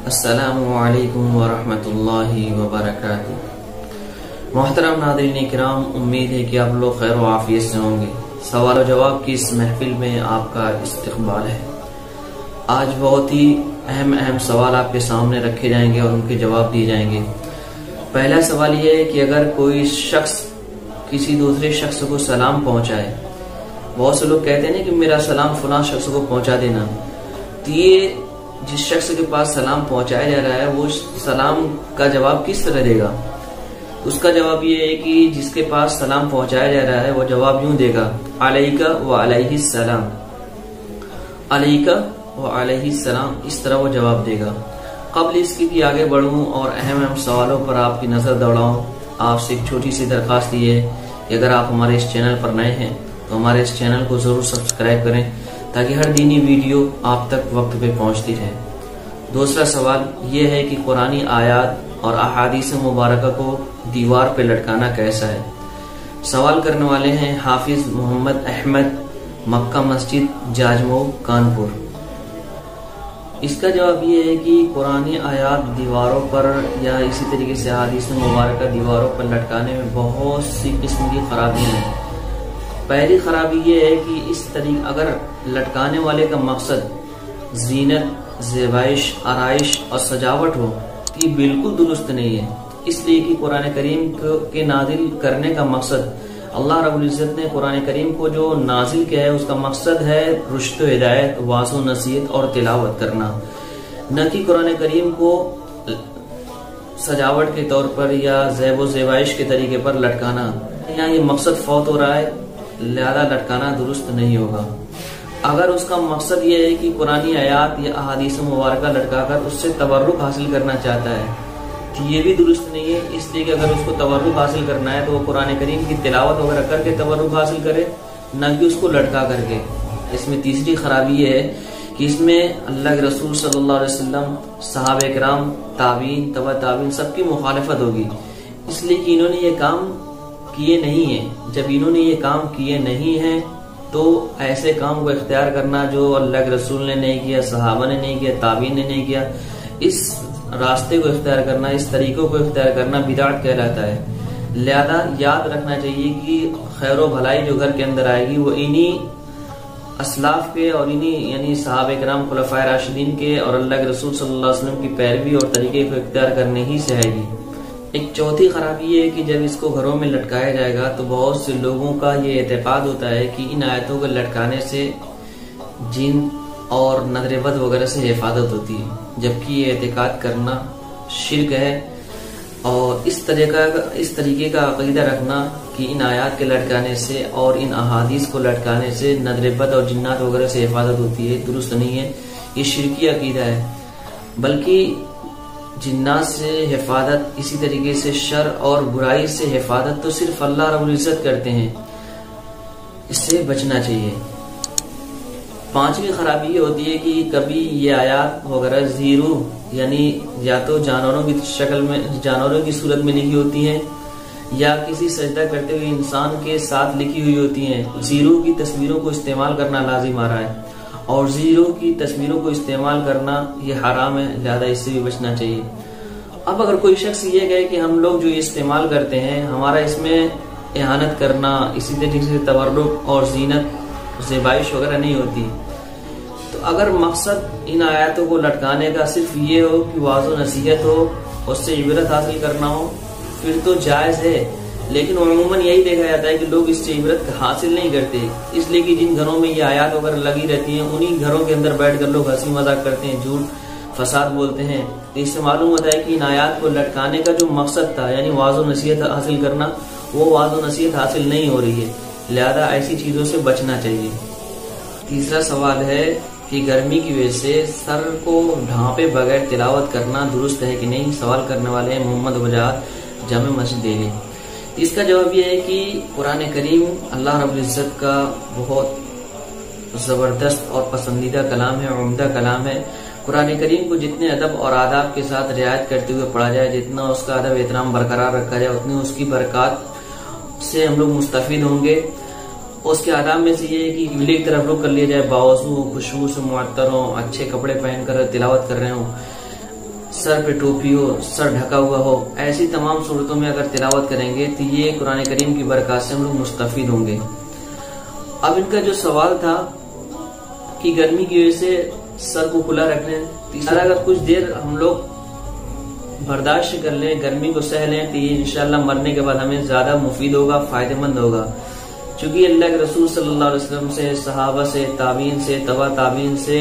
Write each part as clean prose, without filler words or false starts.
अस्सलामुअलैकुम वरहमतुल्लाहि वबरकातुहू। मोहतरम नाज़रीन किराम, उम्मीद है कि आप लोग खैर व आफियत से होंगे। सवाल और जवाब की इस महफिल में आपका इस्तकबाल है। आज बहुत ही अहम सवाल आपके सामने रखे जाएंगे और उनके जवाब दिए जाएंगे। पहला सवाल ये है कि अगर कोई शख्स किसी दूसरे शख्स को सलाम पहुंचाए, बहुत से लोग कहते हैं ना कि मेरा सलाम फलां शख्स को पहुंचा देना, तो ये जिस शख्स के पास सलाम पहुंचाया जा रहा है वो सलाम का जवाब किस तरह देगा? उसका जवाब ये है कि जिसके पास सलाम पहुंचाया जा रहा है वो जवाब यूं देगा, अलैका व अलैहिस सलाम, अलैका व अलैहिस सलाम, इस तरह वो जवाब देगा। कबल इसकी कि आगे बढ़ूं और अहम सवालों पर आपकी नजर दौड़ाऊं, आपसे एक छोटी सी दरखास्त ये है कि अगर आप हमारे इस चैनल पर नए हैं तो हमारे इस चैनल को जरूर सब्सक्राइब करें ताकि हर दीनी वीडियो आप तक वक्त पे पहुंचती रहे। दूसरा सवाल ये है कि कुरानी आयात और अहादीस मुबारक को दीवार पे लटकाना कैसा है? सवाल करने वाले हैं हाफिज मोहम्मद अहमद, मक्का मस्जिद, जाजमऊ, कानपुर। इसका जवाब ये है कि कुरानी आयात दीवारों पर या इसी तरीके से अहादीस मुबारक दीवारों पर लटकाने में बहुत सी किस्म की खराबियां हैं। पहली खराबी ये है कि इस तरीके अगर लटकाने वाले का मकसद जीनत, ज़ेबाइश, आराइश और सजावट हो तो ये बिल्कुल दुरुस्त नहीं है। इसलिए कि कुरान करीम के नाजिल करने का मकसद, अल्लाह रब्बुल इज्जत ने कुरान करीम को जो नाजिल किया है उसका मकसद है रुश्द व हिदायत, वाज़ो नसीहत और तिलावत करना, न कि कुरान करीम को सजावट के तौर पर या ज़ेबो ज़ेबाइश के तरीके पर लटकाना। यहाँ ये मकसद फौत हो रहा है, लिहाजा लटकाना दुरुस्त नहीं होगा। अगर उसका मकसद ये है कि कुरानी आयात या अहादीस मुबारक लटकाकर उससे तबर्रुक हासिल करना चाहता है तो ये भी दुरुस्त नहीं है। इसलिए कि अगर उसको तबर्रुक हासिल करना है तो वो कुरान करीम की तिलावत वगैरह करके तबर्रुक हासिल करे, न कि उसको लटका करके। इसमें तीसरी खराबी ये है कि इसमें अल्लाह के रसूल सल्लल्लाहु अलैहि वसल्लम, सहाबा किराम, ताबीन, तबा ताबीन सबकी मुखालफत होगी, इसलिए कि इन्होंने ये काम किए नहीं है। जब इन्होंने ये काम किए नहीं है तो ऐसे काम को इख्तियार करना जो अल्लाह के रसूल ने नहीं किया, सहाबा ने नहीं किया, ताबीन ने नहीं किया, इस रास्ते को इख्तियार करना, इस तरीकों को इख्तियार करना बिदात कहलाता है। लिहाजा याद रखना चाहिए कि खैर व भलाई जो घर के अंदर आएगी वो इन्हीं असलाफ के और इन्हीं यानी सहाबा किराम, खुलफाए राशिदीन के और अल्लाह के रसूल सल्लल्लाहु अलैहि वसल्लम की पैरवी और तरीके को इख्तियार करने ही से आएगी। एक चौथी खराबी ये है कि जब इसको घरों में लटकाया जाएगा तो बहुत से लोगों का ये एतकाद होता है कि इन आयतों को लटकाने से जिन और नजर-ए-बद वगैरह से हिफाजत होती है, जबकि ये एतकाद करना शिर्क है। और इस तरीके का अकीदा रखना कि इन आयात के लटकाने से और इन अहादीस को लटकाने से नजर-ए-बद और जिन्नात वगैरह से हिफाजत होती है, दुरुस्त नहीं है। ये शिरकी अकीदा है। बल्कि जिन्नात से हिफाजत, इसी तरीके से शर और बुराई से हिफाजत तो सिर्फ अल्लाह रब्बुल इज्जत करते हैं, इससे बचना चाहिए। पांचवी खराबी ये होती है कि कभी ये आयात वगैरह जीरो यानी या तो जानवरों की शक्ल में, जानवरों की सूरत में लिखी होती हैं या किसी सजदा करते हुए इंसान के साथ लिखी हुई होती हैं। जीरो की तस्वीरों को इस्तेमाल करना लाजिम आ रहा है और जीरो की तस्वीरों को इस्तेमाल करना ये हराम है, लिहाजा इससे भी बचना चाहिए। अब अगर कोई शख्स ये कहे कि हम लोग जो इस्तेमाल करते हैं हमारा इसमें इहानत करना, इसी तरीके से तबर्रुक और जीनत, ज़ेबाइश वगैरह नहीं होती, तो अगर मकसद इन आयतों को लटकाने का सिर्फ ये हो कि वाज़ो नसीहत हो, उससे इबरत हासिल करना हो, फिर तो जायज़ है। लेकिन अमूमन यही देखा जाता है कि लोग इससे इबरत हासिल नहीं करते, इसलिए कि जिन घरों में ये आयात वगैरह लगी रहती हैं उन्हीं घरों के अंदर बैठकर लोग हंसी मजाक करते हैं, झूठ फसाद बोलते हैं। तो इससे मालूम होता है कि इन आयात को लटकाने का जो मकसद था यानी वाज़ो नसीहत हासिल करना, वो वाज़ो नसीहत हासिल नहीं हो रही है, लिहाजा ऐसी चीजों से बचना चाहिए। तीसरा सवाल है कि गर्मी की वजह से सर को ढांपे बगैर तिलावत करना दुरुस्त है कि नहीं? सवाल करने वाले हैं मोहम्मद वजाद, जामे मस्जिद दिल्ली। इसका जवाब यह है कि कुरान करीम अल्लाह रब्बुल इज्जत का बहुत जबरदस्त और पसंदीदा कलाम है, उम्दा कलाम है। कुरान करीम को जितने अदब और आदाब के साथ रियायत करते हुए पढ़ा जाए, जितना उसका अदब एहतराम बरकरार रखा जाए, उतनी उसकी बरकत से हम लोग मुस्तफिद होंगे। उसके आदाब में से ये है कि किबले की तरफ रुख कर लिया जाए, बावजू खुशबू से मुअत्तर हो, अच्छे कपड़े पहनकर तिलावत कर रहे हो। सर पे टोपी हो, सर ढका हुआ हो, ऐसी तमाम सूरतों में अगर तिलावत करेंगे तो ये कुरान करीम की बरकत से हम लोग मुस्तफीद होंगे। अब इनका जो सवाल था कि गर्मी की वजह से सर को खुला रखने, अगर कुछ देर हम लोग बर्दाश्त कर लें, गर्मी को सह लें, तो ये इंशाल्लाह मरने के बाद हमें ज्यादा मुफीद होगा, फायदेमंद होगा। चूंकि अल्लाह के रसूल सल्लल्लाहु अलैहि वसल्लम से, सहाबा से, ताबीन से, तबा ताबीन से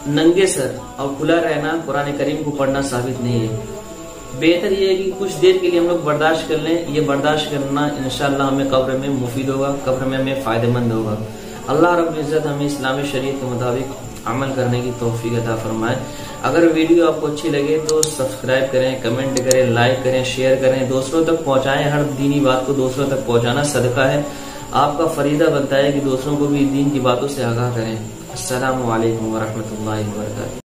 नंगे सर और खुला रहना कुरान करीम को पढ़ना साबित नहीं है। बेहतर ये है कि कुछ देर के लिए हम लोग बर्दाश्त कर लें। ये बर्दाश्त करना इंशाल्लाह हमें कब्र में मुफीद होगा, कब्र में हमें फायदेमंद होगा। अल्लाह रब्बुल इज्जत हमें इस्लामी शरीयत के मुताबिक अमल करने की तौफीक अता फरमाए। अगर वीडियो आपको अच्छी लगे तो सब्सक्राइब करें, कमेंट करें, लाइक करें, शेयर करें, दूसरों तक पहुंचाएं। हर दीनी बात को दूसरों तक पहुंचाना सदका है। आपका फरीदा बनता है कि दूसरों को भी दीन की बातों से आगाह करें। अस्सलामु अलैकुम व रहमतुल्लाहि व बरकातुहू।